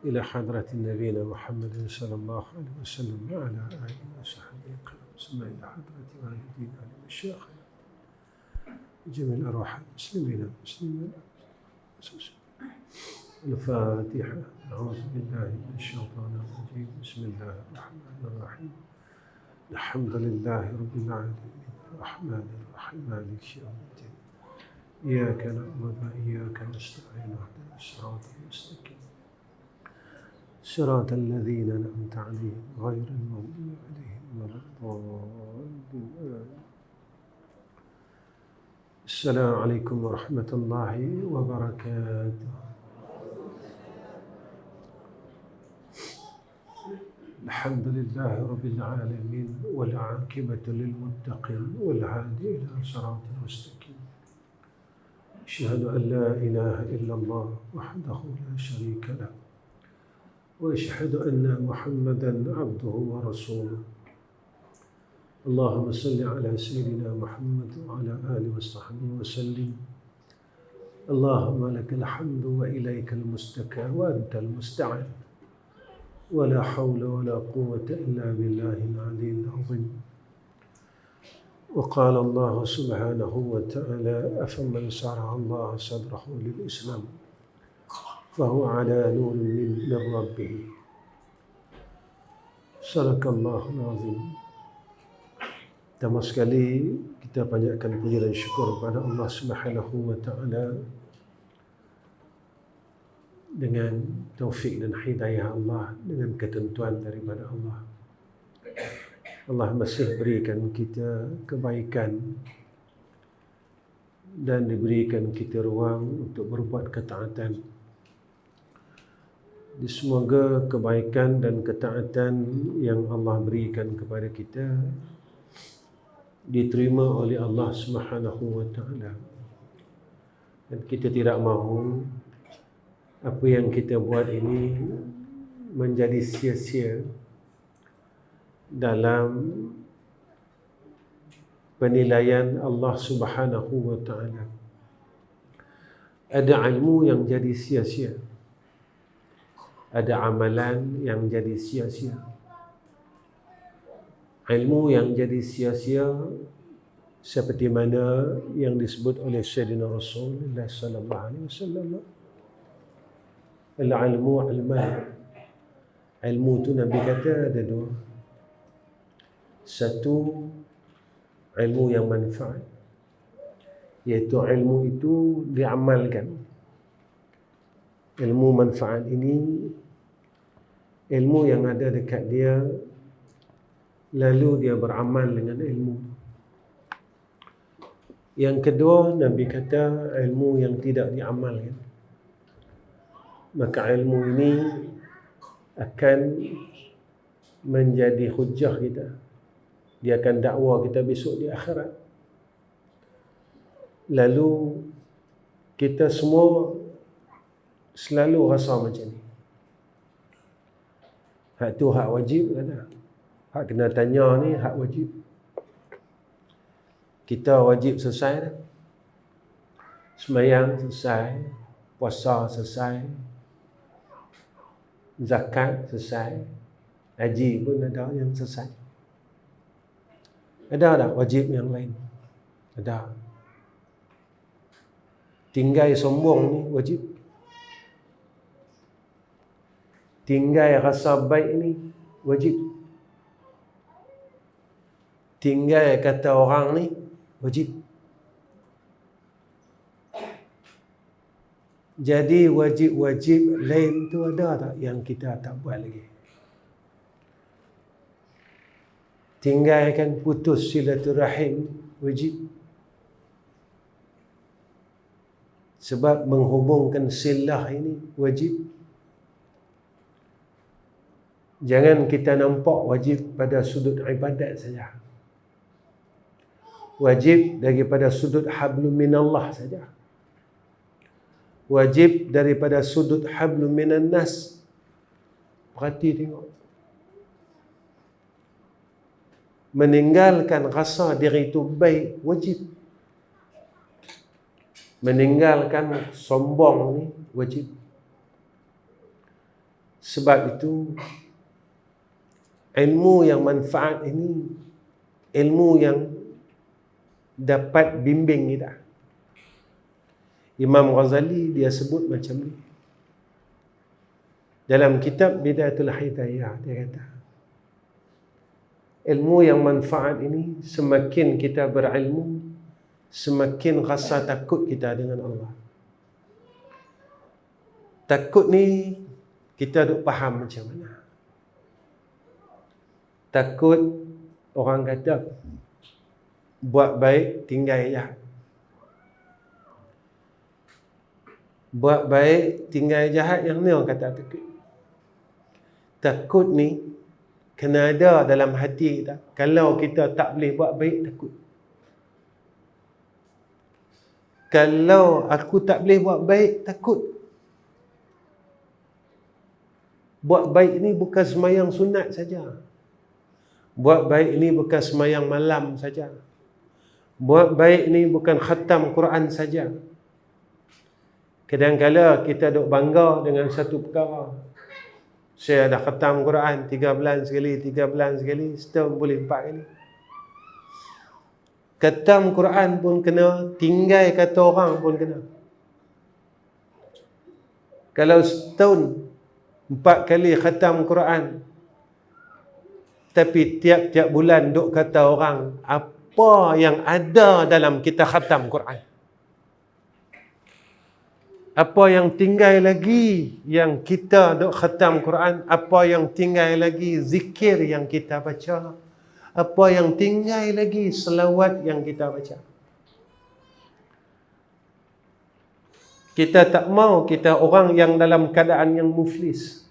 إلى حضرة نبينا محمد صلى الله عليه وسلم وعلى آله وصحبه الكرام، ثم إلى حضرة والدينا ومشايخنا جميع أرواح المسلمين والمسلمات. الفاتحة. أعوذ بالله من الشيطان الرجيم. بسم الله الرحمن الرحيم. الحمد لله رب العالمين الرحمن الرحيم مالك يوم الدين إياك نعبد وإياك نستعين اهدنا الصراط المستقيم صراط الذين أنعمت عليهم غير المغضوب عليهم ولا الضالين. السلام عليكم ورحمة الله وبركاته. الحمد لله رب العالمين والعاقبة للمتقين والهادي إلى صراط مستقيم. أشهد أن لا إله إلا الله وحده لا شريك له وأشهد أن محمدا عبده ورسوله. اللهم صل على سيدنا محمد وعلى آله وصحبه وسلم. اللهم لك الحمد وإليك المستكى وأنت المستعان ولا حول ولا قوة إلا بالله العلي العظيم. وقال الله سبحانه وتعالى: أفمن شرح الله صدره للإسلام فهو على نور من ربه. صدق الله العظيم. Pertama sekali kita banyakkan puji dan syukur kepada Allah Subhanahu wa taala dengan taufik dan hidayah Allah, dengan ketentuan daripada Allah. Allah masih berikan kita kebaikan dan diberikan kita ruang untuk berbuat ketaatan. Semoga kebaikan dan ketaatan yang Allah berikan kepada kita diterima oleh Allah Subhanahu wa taala. Dan kita tidak mahu apa yang kita buat ini menjadi sia-sia dalam penilaian Allah Subhanahu wa taala. Ada ilmu yang jadi sia-sia. Ada amalan yang jadi sia-sia. Ilmu yang jadi sia-sia seperti mana yang disebut oleh Sayyidina Rasulullah sallallahu alaihi wasallam. Al-ilmu ilman. Ilmu tu Nabi kata ada dua. Satu, ilmu yang manfaat, iaitu ilmu itu diamalkan. Ilmu manfaat ini ilmu yang ada dekat dia, lalu dia beramal dengan ilmu. Yang kedua, Nabi kata ilmu yang tidak diamalkan. Maka ilmu ini akan menjadi hujah kita. Dia akan dakwa kita besok di akhirat. Lalu kita semua selalu rasa macam ni. Hak tu hak wajib kata. Hak kena tanya ni hak wajib. Kita wajib selesai dah. Sembahyang selesai, puasa selesai, zakat selesai, haji pun ada yang selesai. Ada tak wajib yang lain? Ada. Tinggal sombong ni wajib. Tinggal rasa baik ni wajib. Tinggal kata orang ni wajib. Jadi wajib-wajib lain tu ada tak yang kita tak buat lagi? Tinggalkan putus silaturahim wajib. Sebab menghubungkan silah ini wajib. Jangan kita nampak wajib pada sudut ibadat saja. Wajib daripada sudut hablum minallah saja. Wajib daripada sudut hablum minan nas. Perhati tengok. Meninggalkan rasa diri itu baik wajib. Meninggalkan sombong ni wajib. Sebab itu ilmu yang manfaat ini ilmu yang dapat bimbing kita. Imam Ghazali dia sebut macam ni dalam kitab Bidayatul Hidayah. Dia kata ilmu yang manfaat ini semakin kita berilmu, semakin rasa takut kita dengan Allah. Takut ni kita duk faham macam mana. Takut orang kata buat baik tinggal jahat. Buat baik tinggal jahat, yang ni orang kata takut. Takut ni kena ada dalam hati kita. Kalau kita tak boleh buat baik, takut. Kalau aku tak boleh buat baik, takut. Buat baik ni bukan semayang sunat saja. Buat baik ni bukan semayang malam saja. Buat baik ni bukan khatam Quran saja. Kadang-kala kita duk bangga dengan satu perkara. Saya dah khatam Quran 3 bulan sekali, 3 bulan sekali, setahun boleh 4 kali. Khatam Quran pun kena, tinggal kata orang pun kena. Kalau setahun 4 kali khatam Quran, tapi tiap-tiap bulan duk kata orang apa yang ada dalam kita khatam Quran. Apa yang tinggal lagi yang kita duk khatam Quran, apa yang tinggal lagi zikir yang kita baca, apa yang tinggal lagi selawat yang kita baca. Kita tak mau kita orang yang dalam keadaan yang muflis.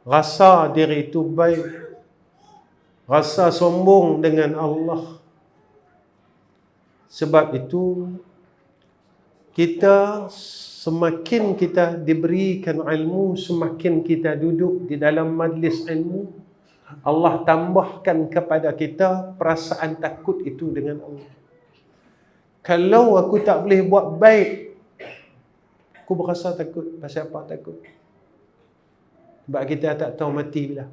Rasa diri itu baik. Rasa sombong dengan Allah. Sebab itu kita semakin kita diberikan ilmu, semakin kita duduk di dalam majlis ilmu, Allah tambahkan kepada kita perasaan takut itu dengan Allah. Kalau aku tak boleh buat baik, aku berasa takut. Pasal apa takut? Sebab kita tak tahu mati bila.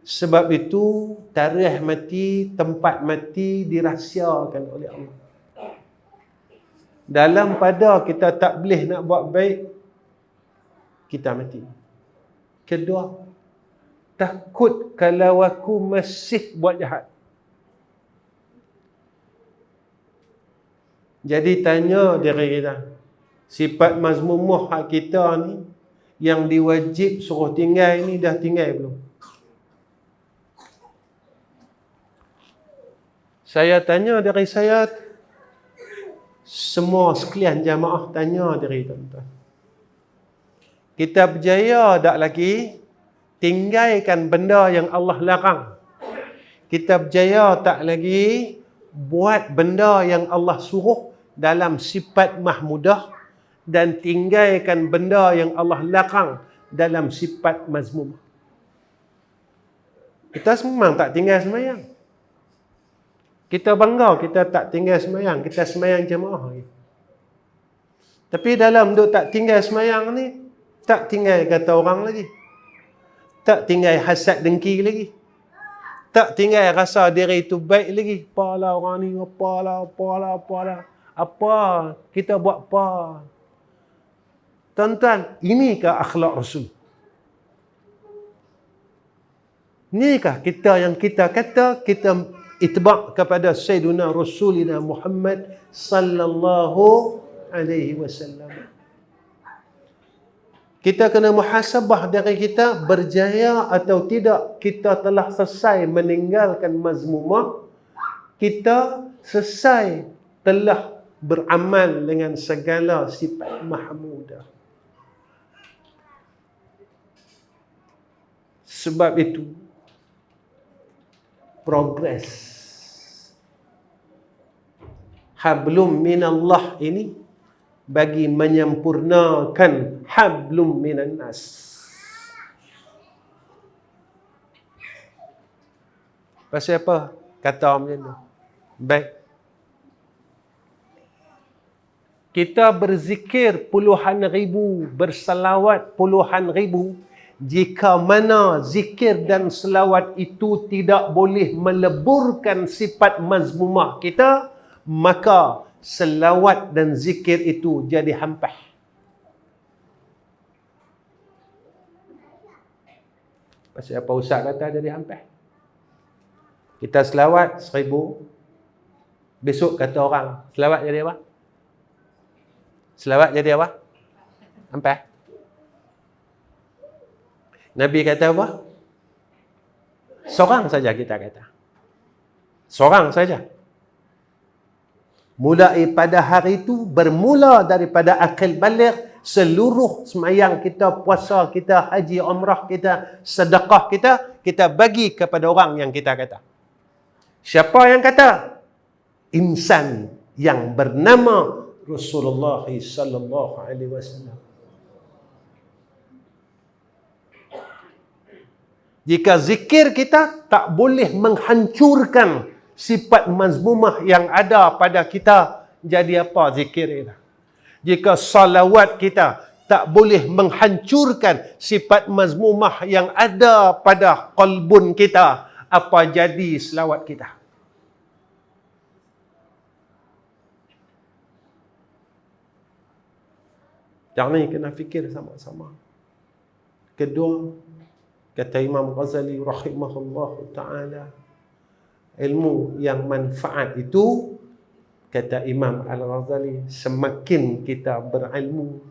Sebab itu tarikh mati, tempat mati dirahsiakan oleh Allah. Dalam pada kita tak boleh nak buat baik, kita mati. Kedua, takut kalau aku masih buat jahat. Jadi tanya diri kita, sifat mazmumah hak kita ni yang diwajib suruh tinggal ni dah tinggal belum? Saya tanya diri saya, semua sekalian jamaah tanya diri tuan-tuan. Kita berjaya tak lagi tinggalkan benda yang Allah larang? Kita berjaya tak lagi buat benda yang Allah suruh dalam sifat mahmudah dan tinggalkan benda yang Allah larang dalam sifat mazmumah? Kita memang tak tinggal semayang. Kita bangga kita tak tinggal semayang, kita semayang jemaah lagi. Tapi dalam duk tak tinggal semayang ni, tak tinggal kata orang lagi. Tak tinggal hasad dengki lagi. Tak tinggal rasa diri itu baik lagi. Apalah orang ni, apalah. Apa? Kita buat apa? Tuan-tuan, inikah akhlak Rasul? Inikah kita yang kita kata kita itba' kepada Sayyiduna Rasulina Muhammad sallallahu alaihi wasallam. Kita kena muhasabah diri kita, berjaya atau tidak kita telah selesai meninggalkan mazmumah, kita selesai telah beramal dengan segala sifat mahmudah. Sebab itu progres hablum minallah ini bagi menyempurnakan hablum minan nas. Pasal apa kata macam tu? Baik, kita berzikir puluhan ribu, bersalawat puluhan ribu, jika mana zikir dan selawat itu tidak boleh meleburkan sifat mazmumah kita, maka selawat dan zikir itu jadi hampah. Pasal apa Ustaz kata jadi hampah? Kita selawat 1000, besok kata orang, selawat jadi apa? Selawat jadi apa? Hampah. Nabi kata apa? Seorang saja kita kata. Seorang saja. Mulai pada hari itu, bermula daripada akil balik, seluruh semayang kita, puasa kita, haji, umrah kita, sedekah kita bagi kepada orang yang kita kata. Siapa yang kata? Insan yang bernama Rasulullah sallallahu alaihi wasallam. Jika zikir kita tak boleh menghancurkan sifat mazmumah yang ada pada kita, jadi apa zikir kita? Jika salawat kita tak boleh menghancurkan sifat mazmumah yang ada pada qalbun kita, apa jadi selawat kita? Jangan kena fikir sama-sama. Kedua, kata Imam Ghazali rahimahullah ta'ala, ilmu yang manfaat itu, kata Imam Al-Ghazali, semakin kita berilmu,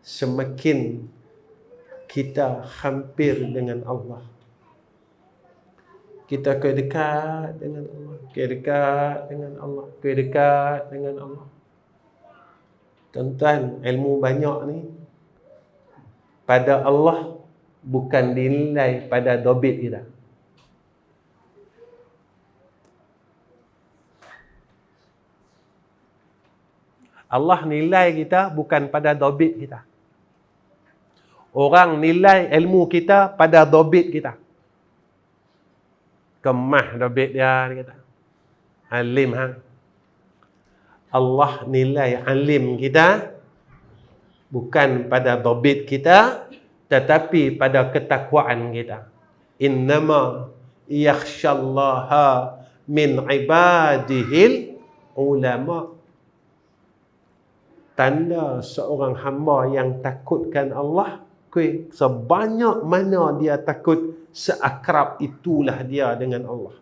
semakin kita hampir dengan Allah. Kita dekat dengan Allah, dekat dengan Allah, dekat dengan Allah. Tuan-tuan, ilmu banyak ni pada Allah bukan dinilai pada dobit kita. Allah nilai kita bukan pada dobit kita. Orang nilai ilmu kita pada dobit kita. Kemah dobit dia kata. Alim hang. Allah nilai alim kita bukan pada dobit kita, tetapi pada ketakwaan kita. Innama yakhshallaha min ibadihil ulama. Tanda seorang hamba yang takutkan Allah, sebanyak mana dia takut, seakrab itulah dia dengan Allah.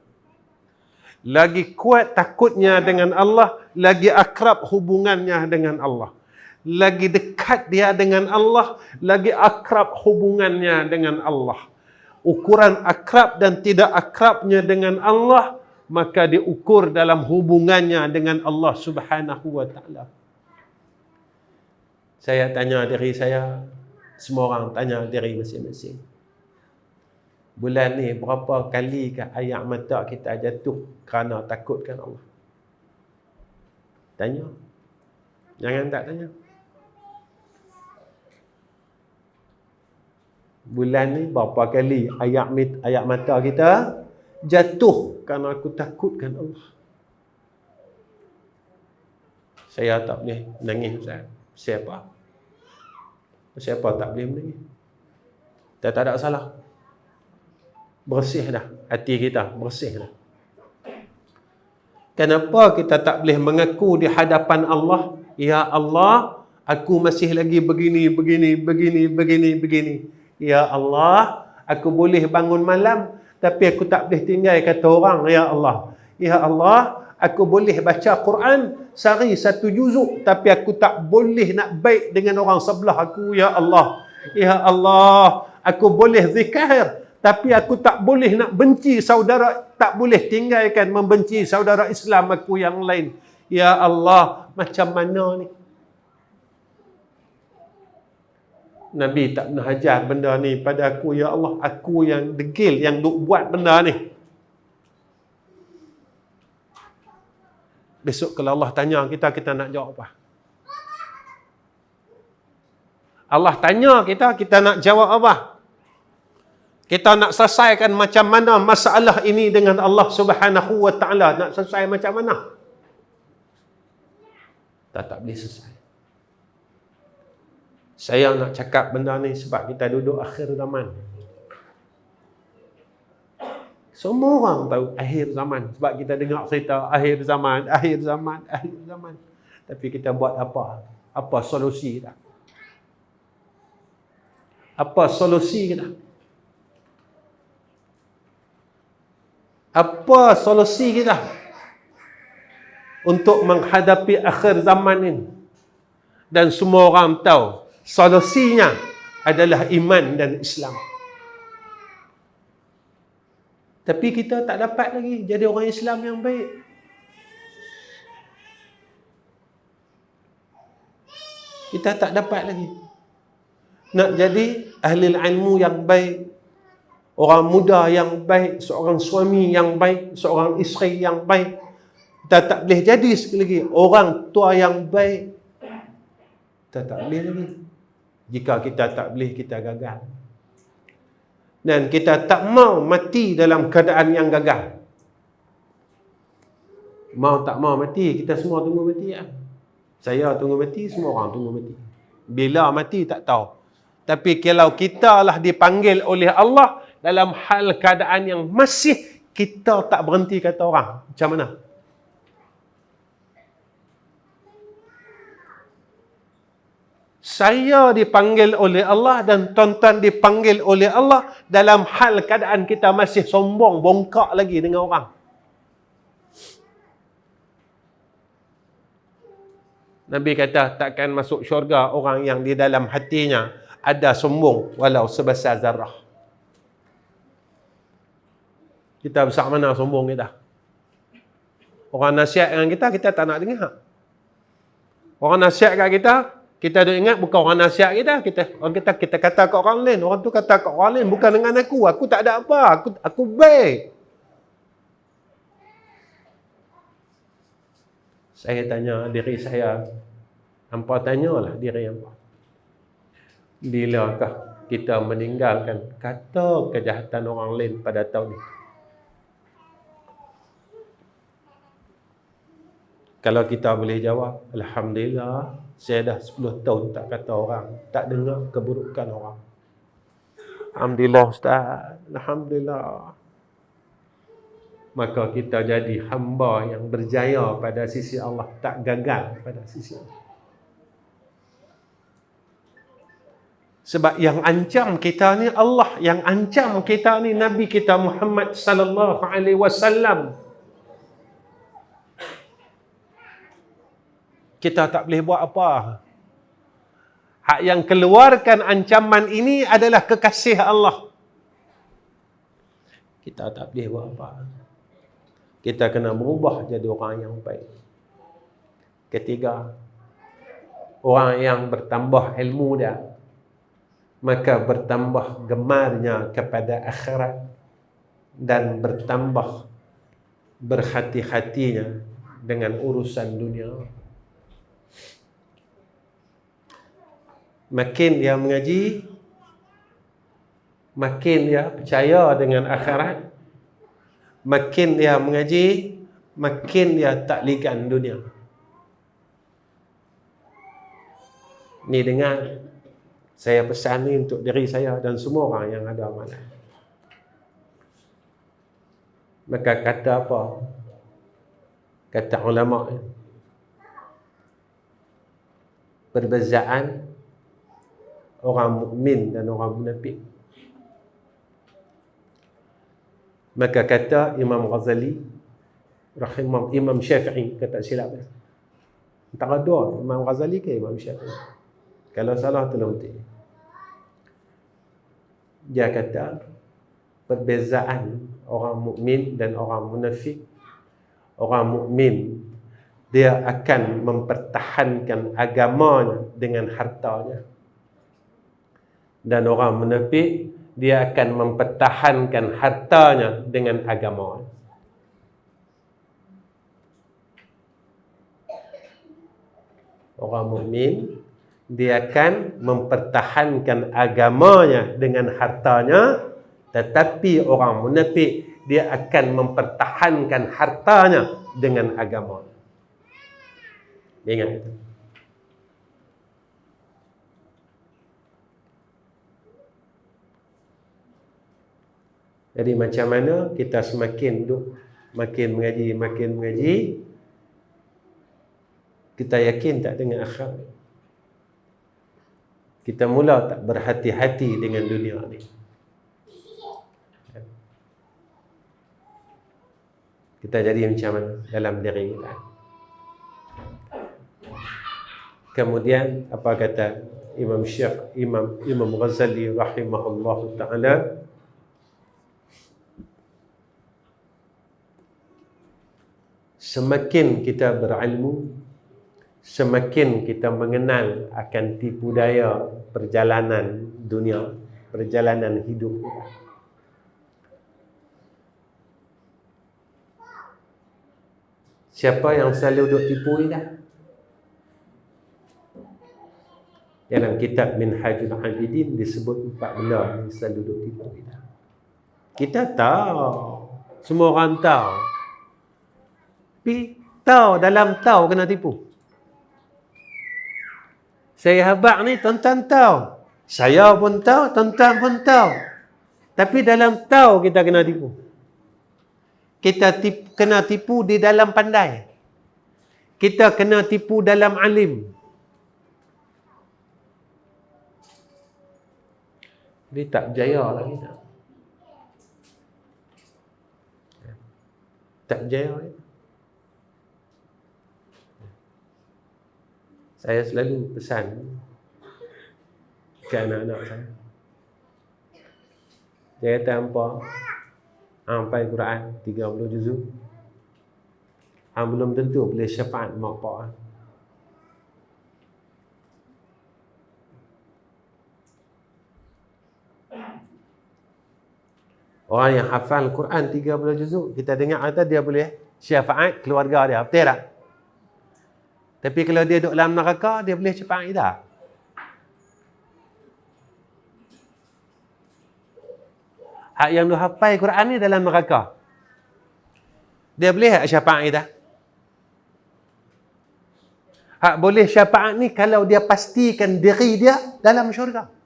Lagi kuat takutnya dengan Allah, lagi akrab hubungannya dengan Allah. Lagi dekat dia dengan Allah, lagi akrab hubungannya dengan Allah. Ukuran akrab dan tidak akrabnya dengan Allah, maka diukur dalam hubungannya dengan Allah Subhanahu wa ta'ala. Saya tanya diri saya, semua orang tanya diri masing-masing. Bulan ni berapa kali ke air mata kita jatuh kerana takutkan Allah? Tanya. Jangan tak tanya. Bulan ni berapa kali air mata kita jatuh kerana aku takutkan Allah? Saya tak boleh nangis, Ustaz. Siapa tak boleh menangis? Tak ada salah. Bersih dah hati kita, bersih dah. Kenapa kita tak boleh mengaku di hadapan Allah, ya Allah, aku masih lagi begini. Ya Allah, aku boleh bangun malam, tapi aku tak boleh tinggal kata orang, ya Allah. Ya Allah, aku boleh baca Quran sehari 1 juzuk, tapi aku tak boleh nak baik dengan orang sebelah aku, ya Allah. Ya Allah, aku boleh zikir, tapi aku tak boleh nak benci saudara, tak boleh tinggalkan membenci saudara Islam aku yang lain. Ya Allah, macam mana ni? Nabi tak pernah ajar benda ni pada aku, ya Allah. Aku yang degil, yang duk buat benda ni. Besok kalau Allah tanya kita, kita nak jawab apa? Allah tanya kita, kita nak jawab apa? Kita nak selesaikan macam mana masalah ini dengan Allah Subhanahu wa ta'ala? Nak selesai macam mana? tak boleh selesai. Saya nak cakap benda ni sebab kita duduk akhir zaman. Semua orang tahu akhir zaman. Sebab kita dengar cerita akhir zaman, akhir zaman, akhir zaman. Tapi kita buat apa? Apa solusi kita? Apa solusi kita? Apa solusi kita untuk menghadapi akhir zaman ini? Dan semua orang tahu solusinya adalah iman dan Islam. Tapi kita tak dapat lagi jadi orang Islam yang baik. Kita tak dapat lagi. Nak jadi ahli ilmu yang baik, orang muda yang baik, seorang suami yang baik, seorang isteri yang baik. Kita tak boleh jadi sekali lagi orang tua yang baik. Kita tak boleh lagi. Jika kita tak boleh, kita gagal. Dan kita tak mau mati dalam keadaan yang gagal. Mau tak mau mati, kita semua tunggu mati. Saya tunggu mati, semua orang tunggu mati. Bila mati tak tahu. Tapi kalau kita lah dipanggil oleh Allah dalam hal keadaan yang masih kita tak berhenti kata orang, macam mana? Saya dipanggil oleh Allah dan tuan-tuan dipanggil oleh Allah dalam hal keadaan kita masih sombong, bongkak lagi dengan orang. Nabi kata takkan masuk syurga orang yang di dalam hatinya ada sombong walau sebesar zarah. Kita besar mana sombong kita? Orang nasihat dengan kita, kita tak nak dengar. Orang nasihat kat kita dah ingat bukan orang nasihat kita kata kat orang lain. Orang tu kata kat orang lain, bukan dengan aku. Aku tak ada apa. Aku baik. Saya tanya diri saya, hampa tanyalah diri hampa. Bilakah kita meninggalkan kata kejahatan orang lain pada tahun ini? Kalau kita boleh jawab, Alhamdulillah, saya dah 10 tahun tak kata orang, tak dengar keburukan orang. Alhamdulillah Ustaz, Alhamdulillah. Maka kita jadi hamba yang berjaya pada sisi Allah, tak gagal pada sisi Allah. Sebab yang ancam kita ni Allah, yang ancam kita ni Nabi kita Muhammad sallallahu alaihi wasallam. Kita tak boleh buat apa. Hak yang keluarkan ancaman ini adalah kekasih Allah. Kita tak boleh buat apa. Kita kena berubah jadi orang yang baik. Ketiga, orang yang bertambah ilmu dia, maka bertambah gemarnya kepada akhirat dan bertambah berhati-hatinya dengan urusan dunia. Makin dia mengaji, makin dia percaya dengan akhirat, makin dia mengaji, makin dia tak ligan dunia. Ni dengar, saya pesan ni untuk diri saya dan semua orang yang ada amalan. Maka kata apa? Kata ulama, perbezaan orang mukmin dan orang munafik. Maka kata Imam Ghazali Imam Syafi'i, kata silap dia. Antara dua, Imam Ghazali ke Imam Syafi'i? Kalau salah tolong ti. Dia kata perbezaan orang mukmin dan orang munafik. Orang mukmin dia akan mempertahankan agamanya dengan hartanya. Dan orang munafik dia akan mempertahankan hartanya dengan agama. Orang mukmin dia akan mempertahankan agamanya dengan hartanya, tetapi orang munafik dia akan mempertahankan hartanya dengan agama. Dia ingat itu. Jadi macam mana kita semakin duduk, makin mengaji, kita yakin tak dengan akhirat. Kita mula tak berhati-hati dengan dunia ni. Kita jadi macam mana dalam diri kita. Kemudian apa kata Imam Ghazali rahimahullahu taala, semakin kita berilmu, semakin kita mengenal akan tipu daya perjalanan dunia, perjalanan hidup kita. Siapa yang selalu duk tipu kita? Dalam kitab Minhajul Abidin disebut 4 benda yang selalu duk tipu kita. Kita tahu, semua orang tahu. Tapi tahu, dalam tahu kena tipu. Saya habaq ni tuan-tuan tahu. Saya pun tahu, tuan-tuan pun tahu. Tapi dalam tahu kita kena tipu. Kita kena tipu di dalam pandai. Kita kena tipu dalam alim. Dia tak berjaya lagi tak. Tak berjaya lagi. Saya selalu pesan ke anak-anak saya. Dia kata hampa sampai Quran 30 juzuk. Belum tentu boleh syafaat mak pak. Orang yang hafal Quran 30 juzuk, kita dengar kata dia boleh syafaat keluarga dia. Betul tak? Tapi kalau dia duduk dalam neraka, dia boleh syafaat tak? Hak yang dia hafal Quran ni dalam neraka, dia boleh tak syafaat tak? Hak boleh syafaat ni kalau dia pastikan diri dia dalam syurga.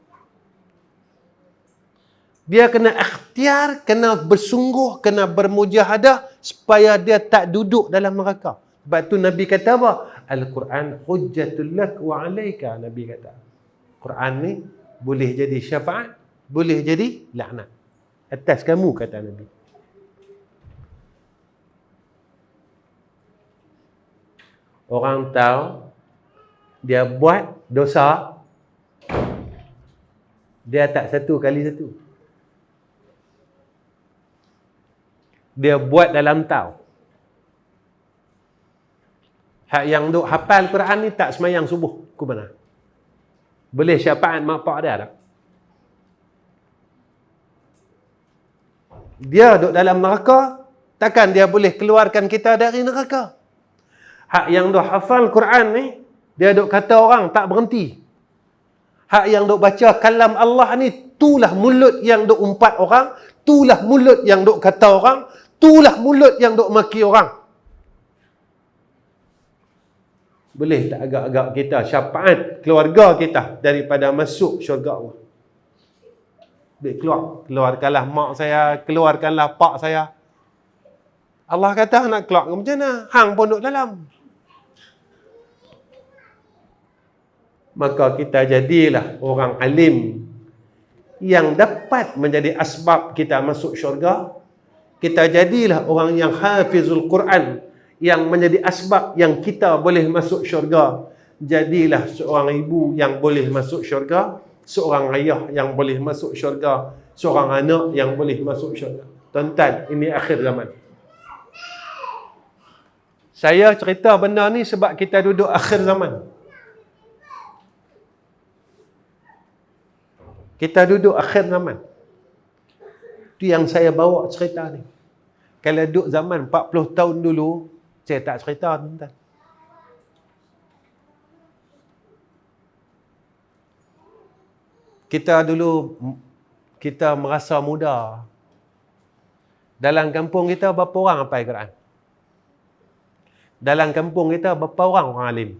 Dia kena ikhtiar, kena bersungguh, kena bermujahadah supaya dia tak duduk dalam neraka. Sebab tu Nabi kata apa? Al-Quran hujjatul lak wa alaika. Nabi kata, Quran ni boleh jadi syafaat, boleh jadi laknat atas kamu, kata Nabi. Orang tahu dia buat dosa, dia tak satu kali satu. Dia buat dalam tahu. Hak yang duk hafal Quran ni tak semayang subuh ke mana? Boleh syafaat mak pak dia tak? Dia duk dalam neraka, takkan dia boleh keluarkan kita dari neraka? Hak yang duk hafal Quran ni, dia duk kata orang tak berhenti. Hak yang duk baca kalam Allah ni, itulah mulut yang duk umpat orang, itulah mulut yang duk kata orang, itulah mulut yang duk maki orang. Boleh tak agak-agak kita syafaat keluarga kita daripada masuk syurga Allah? Boleh keluarkanlah mak saya, keluarkanlah pak saya. Allah kata nak keluar macam mana? Hang pun duduk dalam. Maka kita jadilah orang alim yang dapat menjadi asbab kita masuk syurga. Kita jadilah orang yang hafizul Quran, yang menjadi asbab yang kita boleh masuk syurga. Jadilah seorang ibu yang boleh masuk syurga, seorang ayah yang boleh masuk syurga, seorang anak yang boleh masuk syurga. Tuan-tuan, ini akhir zaman. Saya cerita benda ni sebab kita duduk akhir zaman. Kita duduk akhir zaman. Itu yang saya bawa cerita ni. Kalau duduk zaman 40 tahun dulu, saya tak cerita, tuan-tuan. Kita dulu, kita merasa muda. Dalam kampung kita, berapa orang hafal Quran? Dalam kampung kita berapa orang alim?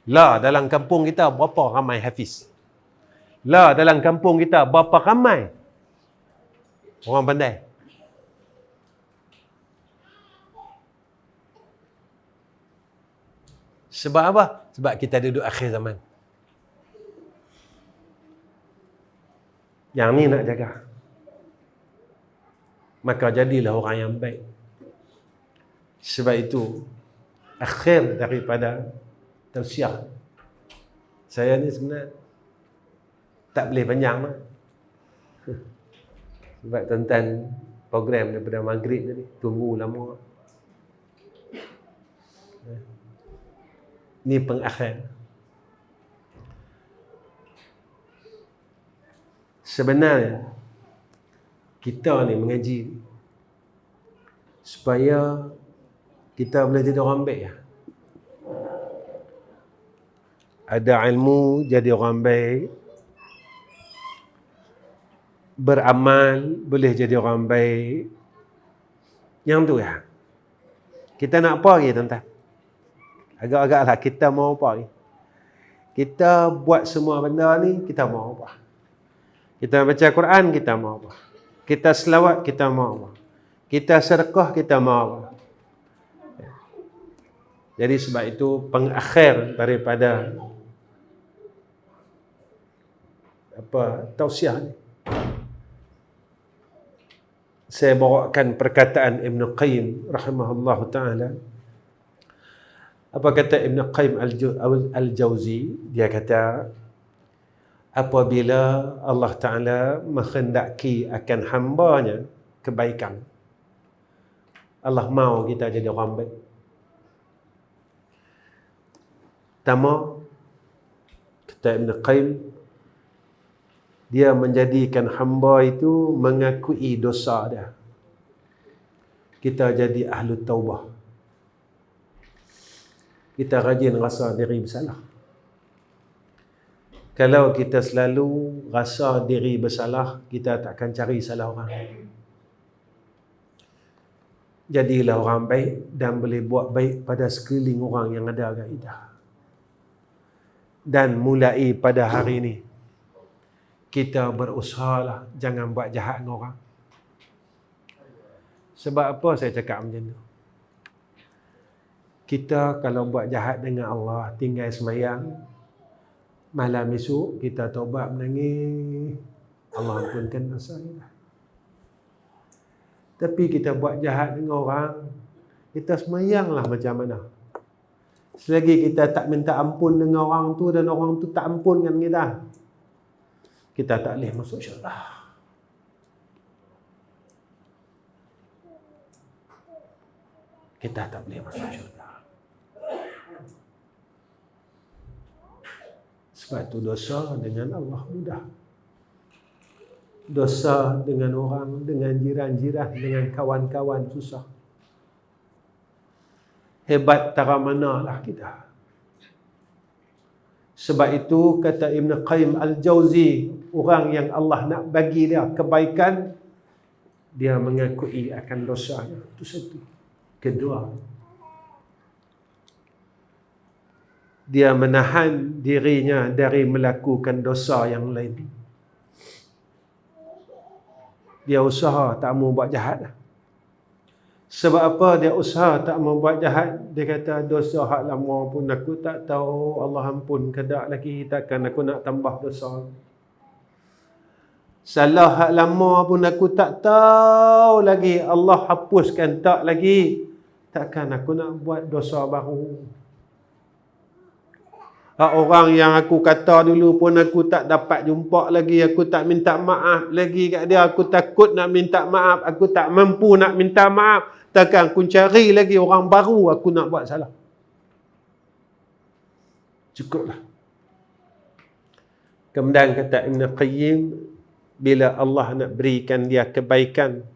Lah, dalam kampung kita berapa ramai hafiz? Lah, dalam kampung kita berapa ramai orang pandai? Sebab apa? Sebab kita duduk akhir zaman. Yang ni nak jaga. Maka jadilah orang yang baik. Sebab itu, akhir daripada tausiah saya ni sebenarnya tak boleh panjang lah. Sebab tuan-tuan program daripada maghrib tadi tunggu lama. Ni pengakhir. Sebenarnya kita ni mengaji supaya kita boleh jadi orang baik ya. Ada ilmu jadi orang baik, beramal boleh jadi orang baik. Yang tu ya. Kita nak apa lagi tuan-tuan? Agak-agaklah kita mau apa lagi? Kita buat semua benda ni, kita mau apa? Kita baca Quran, kita mau apa? Kita selawat, kita mau apa? Kita sedekah, kita mau apa? Jadi sebab itu pengakhir daripada tausiah ni, saya bawakan perkataan Ibn Qayyim rahimahullah ta'ala. Apa kata Ibn Qayyim al-Jauzi? Dia kata, apabila Allah Ta'ala menghendaki akan hambanya kebaikan, Allah mau kita jadi orang baik. Pertama, kata Ibn Qayyim, dia menjadikan hamba itu mengakui dosa dia. Kita jadi ahlu taubah. Kita rajin rasa diri bersalah. Kalau kita selalu rasa diri bersalah, kita tak akan cari salah orang. Jadilah orang baik dan boleh buat baik pada sekeliling orang yang ada kaidah. Dan mulai pada hari ini, kita berusahalah jangan buat jahat dengan orang. Sebab apa saya cakap macam tu? Kita kalau buat jahat dengan Allah, tinggal semayang, malam esok kita taubat menangis, Allah ampunkan dosa kita. Tapi kita buat jahat dengan orang, kita semayanglah macam mana. Selagi kita tak minta ampun dengan orang tu dan orang tu tak ampun dengan kita, kita tak boleh masuk syurga. Kita tak boleh masuk syurga. Sebab tu dosa dengan Allah mudah. Dosa dengan orang, dengan jiran-jiran, dengan kawan-kawan susah. Hebat tara manalah kita. Sebab itu kata Ibn Qayyim al-Jauzi, orang yang Allah nak bagi dia kebaikan, dia mengakui akan dosanya. Itu satu. Kedua, dia menahan dirinya dari melakukan dosa yang lain. Dia usaha tak mau buat jahat. Sebab apa dia usaha tak mau buat jahat? Dia kata, dosa hak lama pun aku tak tahu Allah ampun ke tak lagi, takkan aku nak tambah dosa. Salah hak lama pun aku tak tahu lagi, Allah hapuskan tak lagi, takkan aku nak buat dosa baru. Orang yang aku kata dulu pun aku tak dapat jumpa lagi, aku tak minta maaf lagi kat dia, aku takut nak minta maaf, aku tak mampu nak minta maaf, takkan aku cari lagi orang baru aku nak buat salah. Cukuplah. Kemudian kata Ibn Qayyim, bila Allah nak berikan dia kebaikan,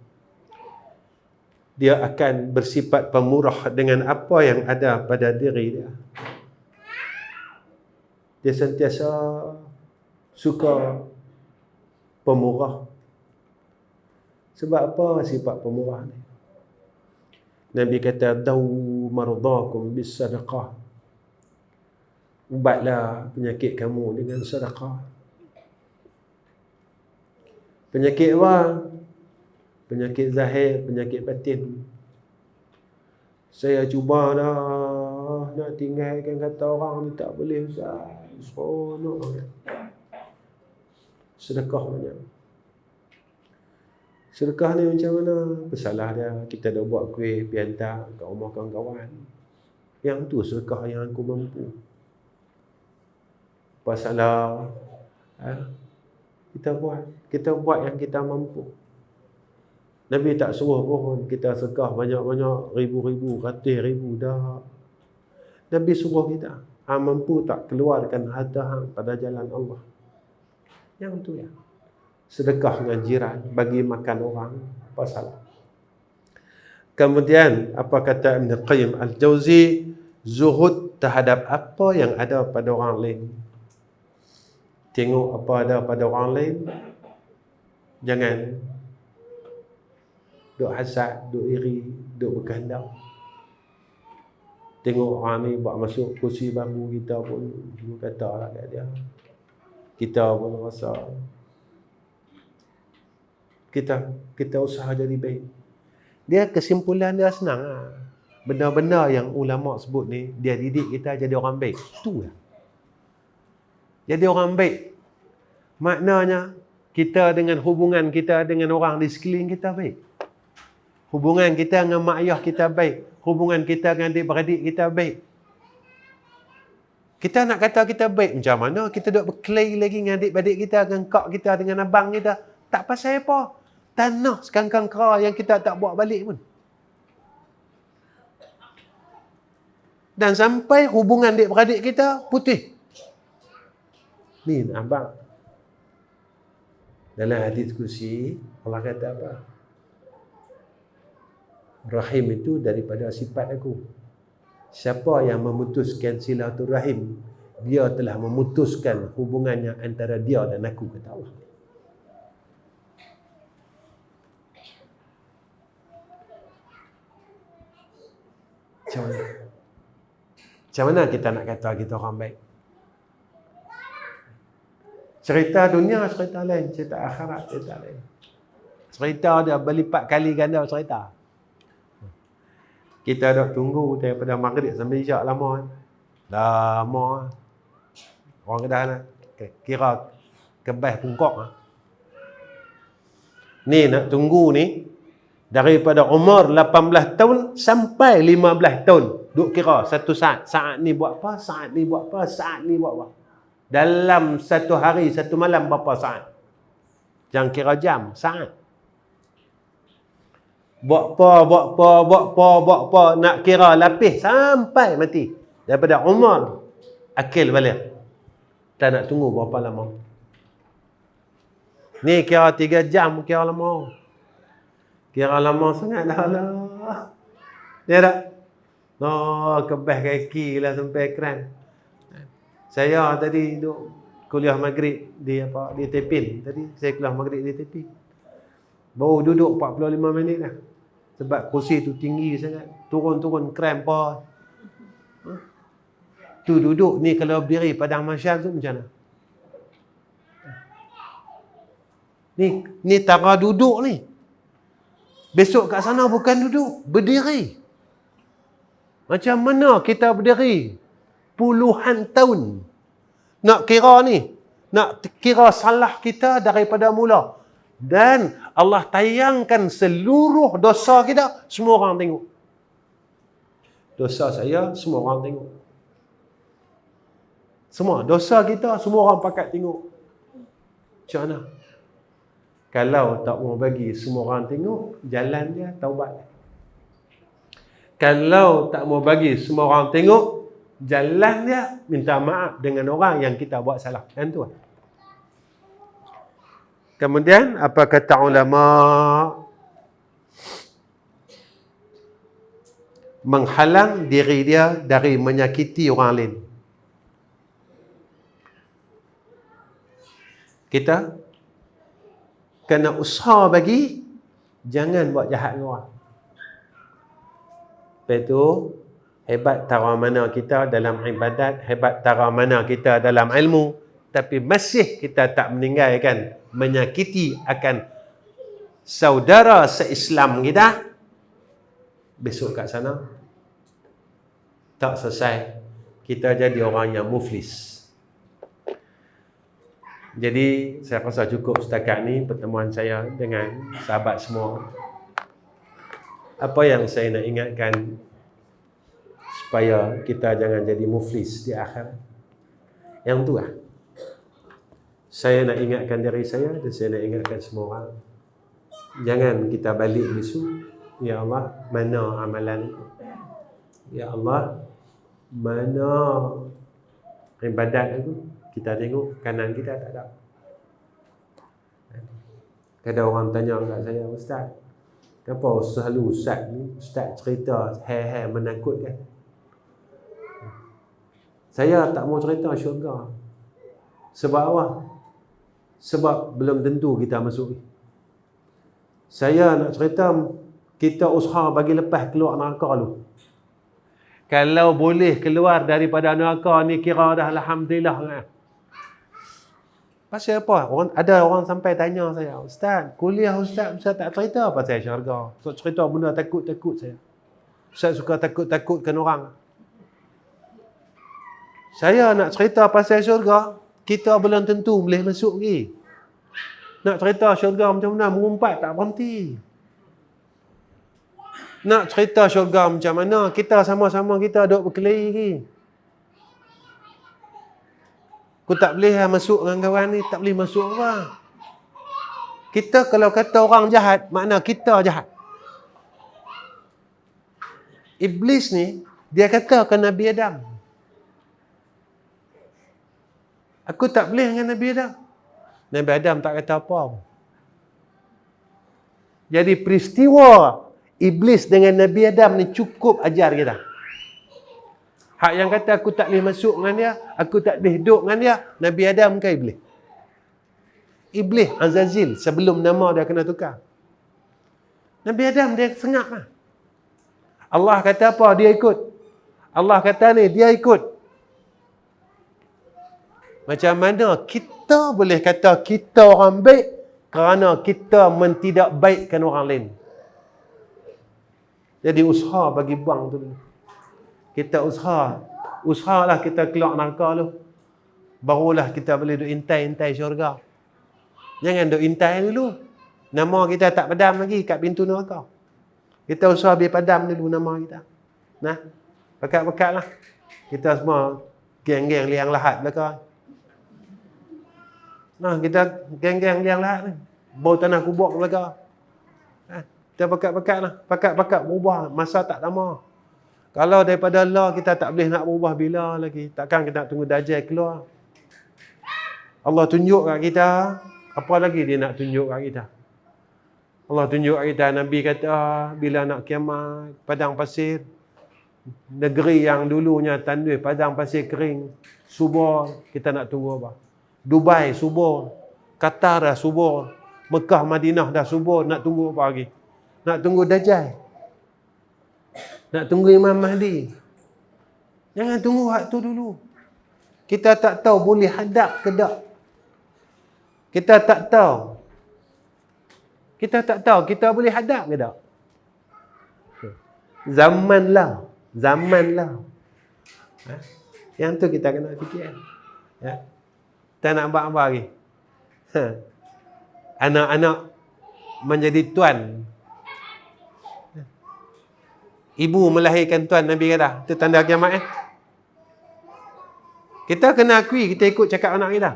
dia akan bersifat pemurah dengan apa yang ada pada diri dia. Dia sentiasa suka pemurah. Sebab apa sifat pemurah ni? Nabi kata, daw mardakum bis sadaqah. Ubatlah penyakit kamu dengan sedekah. Penyakit apa? Penyakit zahir, penyakit batin. Saya cuba dah nak tinggalkan kata orang ni, tak boleh Ustaz. Seronok. Sedekah banyak. Sedekah ni macam mana? Pesalah dia, kita dah buat kuih pergi hantar kat rumah kawan-kawan. Yang tu sedekah yang aku mampu. Pasalah kita buat yang kita mampu. Nabi tak suruh pun kita sedekah banyak-banyak, ribu-ribu, ratus ribu, dah. Nabi suruh kita, mampu tak, keluarkan harta hang pada jalan Allah. Yang tu ya. Sedekah dengan jiran, bagi makan orang, apa salah. Kemudian apa kata Ibn Qayyim Al-Jauzi, zuhud terhadap apa yang ada pada orang lain. Tengok apa ada pada orang lain, jangan duk hasad, duk iri, duk berkehendak. Tengok orang ni buat masuk kursi bambu, kita pun kata lah kat dia. Kita pun rasa kita usaha jadi baik. Dia kesimpulan dia senang lah. Benda-benda yang ulama sebut ni, dia didik kita jadi orang baik. Tu lah. Jadi orang baik. Maknanya kita dengan hubungan kita dengan orang di sekeliling kita baik. Hubungan kita dengan mak ayah kita baik. Hubungan kita dengan adik-beradik kita baik. Kita nak kata kita baik macam mana? Kita duk berkelahi lagi dengan adik-beradik kita, dengan kak kita, dengan abang kita. Tak pasal apa. Tanah sekangkang kera yang kita tak buat balik pun. Dan sampai hubungan adik-beradik kita putih. Ni abang. Dalam hadis kursi, Allah kata apa? Rahim itu daripada sifat aku. Siapa yang memutuskan silaturahim, dia telah memutuskan hubungannya antara dia dan aku, kata Allah. Macam mana kita nak kata kita orang baik? Cerita dunia cerita lain, cerita akhirat cerita lain. Cerita dia berlipat kali ganda cerita. Kita dah tunggu daripada maghrib sampai isyak lama. Lama. Orang Kedah nak kira kebas pungkok. Ni nak tunggu ni daripada umur 18 tahun sampai 15 tahun. Duk kira satu saat. Saat ni buat apa? Saat ni buat apa? Saat ni buat apa? Dalam satu hari, satu malam berapa saat? Jangan kira jam, saat. Buat apa, nak kira lapis sampai mati. Daripada umur akil balik. Tak nak tunggu berapa lama. Ni kira 3 jam, kira lama. Kira lama sangat dah lah. Ya tak? Oh, kebas kaki lah sampai keran. Saya tadi duduk kuliah maghrib di Tepin. Tadi saya kuliah maghrib di Tepin. Baru duduk 45 minit dah. Sebab kursi tu tinggi sangat. Turun-turun kram apa. Tu duduk ni kalau berdiri padang mahsyar tu macam mana? Ni tara duduk ni. Besok kat sana bukan duduk, berdiri. Macam mana kita berdiri puluhan tahun nak kira ni, nak kira salah kita daripada mula. Dan Allah tayangkan seluruh dosa kita, semua orang tengok. Dosa saya, semua orang tengok. Semua dosa kita, semua orang pakat tengok. Macam mana? Kalau tak mau bagi semua orang tengok, jalan dia taubat. Kalau tak mau bagi semua orang tengok, jalan dia minta maaf dengan orang yang kita buat salah. Yang tu. Kemudian apa kata ulama? Menghalang diri dia dari menyakiti orang lain. Kita kena usaha bagi jangan buat jahat dengan orang. Lepas tu, hebat tara mana kita dalam ibadat, hebat tara mana kita dalam ilmu, tapi masih kita tak meninggalkan menyakiti akan saudara se-Islam kita. Besok kat sana tak selesai, kita jadi orang yang muflis. Jadi saya rasa cukup setakat ni pertemuan saya dengan sahabat semua. Apa yang saya nak ingatkan supaya kita jangan jadi muflis di akhirat, yang tu lah saya nak ingatkan diri saya dan saya nak ingatkan semua orang. Jangan kita balik besok, ya Allah, mana amalan aku? Ya Allah, mana ibadat aku? Kita tengok kanan kita tak ada. Kadang orang tanya kat saya, Ustaz, kenapa selalu Ustaz ni, Ustaz cerita hei menakutkan? Saya tak mau cerita syurga. Sebab apa? Sebab belum tentu kita masuk. Saya nak cerita, kita usaha bagi lepas keluar neraka dulu. Kalau boleh keluar daripada neraka ni, kira dah alhamdulillah kan. Pasal apa? Ada orang sampai tanya saya, Ustaz, kuliah Ustaz tak cerita pasal syurga. Ustaz cerita benda takut-takut saya. Ustaz suka takut-takutkan orang. Saya nak cerita pasal syurga, kita belum tentu boleh masuk lagi. Nak cerita syurga macam mana, mengumpat tak berhenti. Nak cerita syurga macam mana, kita sama-sama kita duduk berkelahi lagi. Aku tak boleh masuk dengan kawan ni, tak boleh masuk apa. Kita kalau kata orang jahat, makna kita jahat. Iblis ni, dia kata ke Nabi Adam, aku tak boleh dengan Nabi Adam. Nabi Adam tak kata apa. Jadi peristiwa Iblis dengan Nabi Adam ni cukup ajar kita. Hak yang kata aku tak boleh masuk dengan dia, aku tak boleh duduk dengan dia, Nabi Adam ke Iblis? Iblis, Azazil, sebelum nama dia kena tukar. Nabi Adam dia sengak lah. Allah kata apa, dia ikut. Allah kata ni, dia ikut. Macam mana kita boleh kata kita orang baik kerana kita tidak baikkan orang lain? Jadi usaha bagi buang tu dulu. Kita usahalah kita keluar neraka dulu. Barulah kita boleh duk intai syurga. Jangan duk intai dulu. Nama kita tak padam lagi kat pintu neraka. Kita usaha biar padam dulu nama kita. Nah, pekat-pekat lah. Kita semua geng-geng liang lahat belakang. Nah, kita geng-geng liang lahat ni. Bau tanah kubur belakang. Kita pekat-pekat lah. Pekat-pekat berubah. Masa tak lama. Kalau daripada Allah kita tak boleh nak berubah bila lagi. Takkan kita nak tunggu Dajjal keluar. Allah tunjuk kat kita. Apa lagi dia nak tunjuk kat kita? Allah tunjuk kat kita. Nabi kata bila nak kiamat, padang pasir, negeri yang dulunya tandus, padang pasir kering, subur, kita nak tunggu apa? Dubai subur, Qatar dah subur, Mekah Madinah dah subur, nak tunggu apa lagi? Nak tunggu Dajjal. Nak tunggu Imam Mahdi. Jangan tunggu waktu dulu. Kita tak tahu boleh hadap ke tak. Kita tak tahu. Kita boleh hadap ke tak. Zamanlah. Yang tu kita kena fikir. Ya. Tak nak buat apa lagi. Anak-anak menjadi tuan. Ibu melahirkan tuan, Nabi kata. Itu tanda kiamat Kita kena akui, kita ikut cakap anak kita.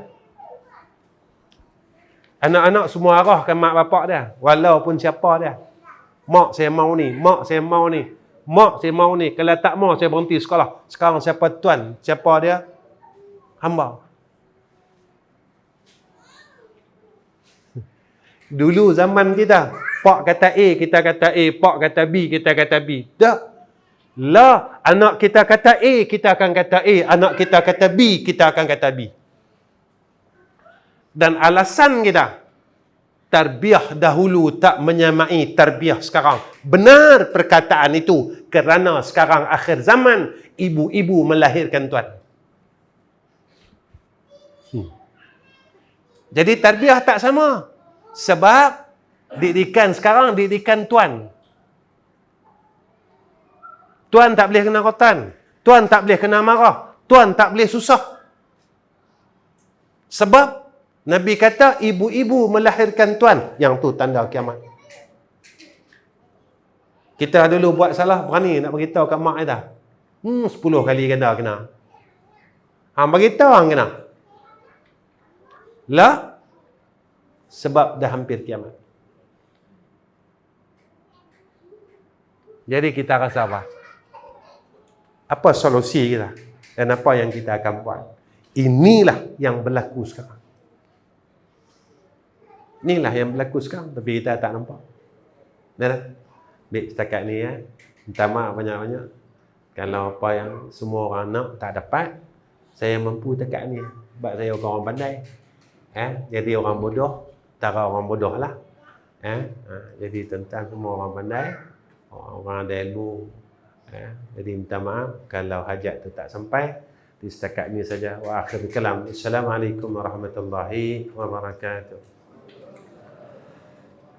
Anak-anak semua arahkan mak bapak dia. Walaupun siapa dia. Mak saya mau ni, mak saya mau ni, mak saya mau ni. Kalau tak mau, saya berhenti sekolah. Sekarang siapa tuan? Siapa dia? Hamba. Dulu zaman kita, pak kata A, kita kata A. Pak kata B, kita kata B. Tak. Lah, anak kita kata A, kita akan kata A. Anak kita kata B, kita akan kata B. Dan alasan kita tarbiyah dahulu tak menyamai tarbiyah sekarang. Benar perkataan itu kerana sekarang akhir zaman ibu-ibu melahirkan tuan. Jadi tarbiyah tak sama. Sebab didikan sekarang didikan tuan. Tuan tak boleh kena rotan. Tuan tak boleh kena marah. Tuan tak boleh susah. Sebab Nabi kata ibu-ibu melahirkan tuan. Yang tu tanda kiamat. Kita dulu buat salah, berani nak beritahu kat mak kita. 10 kali ganda kena. Hang beritahu hang kena. Lah, sebab dah hampir kiamat. Jadi kita rasa apa? Apa solusi kita? Dan apa yang kita akan buat? Inilah yang berlaku sekarang. Inilah yang berlaku sekarang. Tapi kita tak nampak. Dah. Baik setakat ni ya. Minta maaf banyak-banyak. Kalau apa yang semua orang nak tak dapat, saya mampu dekat ni. Sebab saya orang pandai. Jadi orang bodoh, tara orang bodoh lah. Jadi tentang semua orang pandai, orang ada ilmu. Jadi minta maaf kalau hajat tu tak sampai. Di setakat ni saja. Wa akhir kalam. Assalamualaikum warahmatullahi wabarakatuh.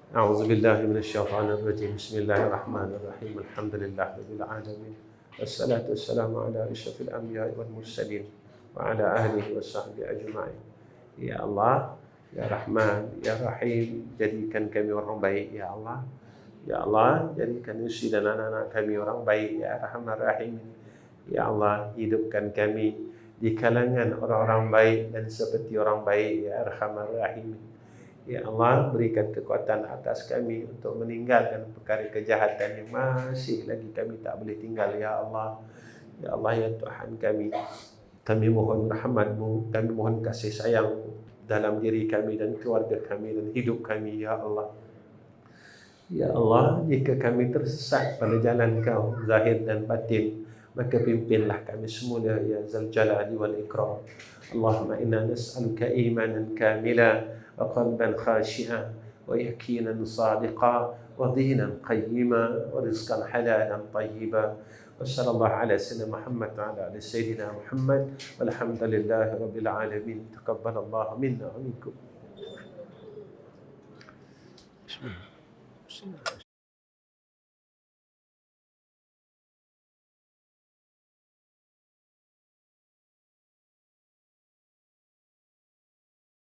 أعوذ بالله من الشيطان الرجيم بسم الله الرحمن الرحيم الحمد لله رب العالمين والصلاة والسلام على أشرف الأنبياء والمرسلين وعلى آله وصحبه أجمعين. Ya Allah, Ya Rahman, Ya Rahim, jadikan kami orang baik, Ya Allah. Ya Allah, jadikan istri dan anak-anak kami orang baik, Ya Rahman Rahim. Ya Allah, hidupkan kami di kalangan orang-orang baik dan seperti orang baik, Ya Rahman Rahim. Ya Allah, berikan kekuatan atas kami untuk meninggalkan perkara kejahatan yang masih lagi kami tak boleh tinggal, Ya Allah. Ya Allah, Ya Tuhan kami mohon rahmat-Mu, kami mohon kasih sayang dalam diri kami dan keluarga kami dan hidup kami, Ya Allah. Ya Allah, jika kami tersesat pada jalan Kau, zahir dan batin, maka pimpinlah kami semula, Ya Zal Jalali wal Ikram. Allahumma inna nas'aluka imanan kamila وقلبا خاشعا ويقينا صادقا ودينا قيما ورزقا حلالا طيبا وصلى الله على سيدنا محمد وعلى ال سيدنا محمد والحمد لله رب العالمين تقبل الله منا ومنكم. بسم الله.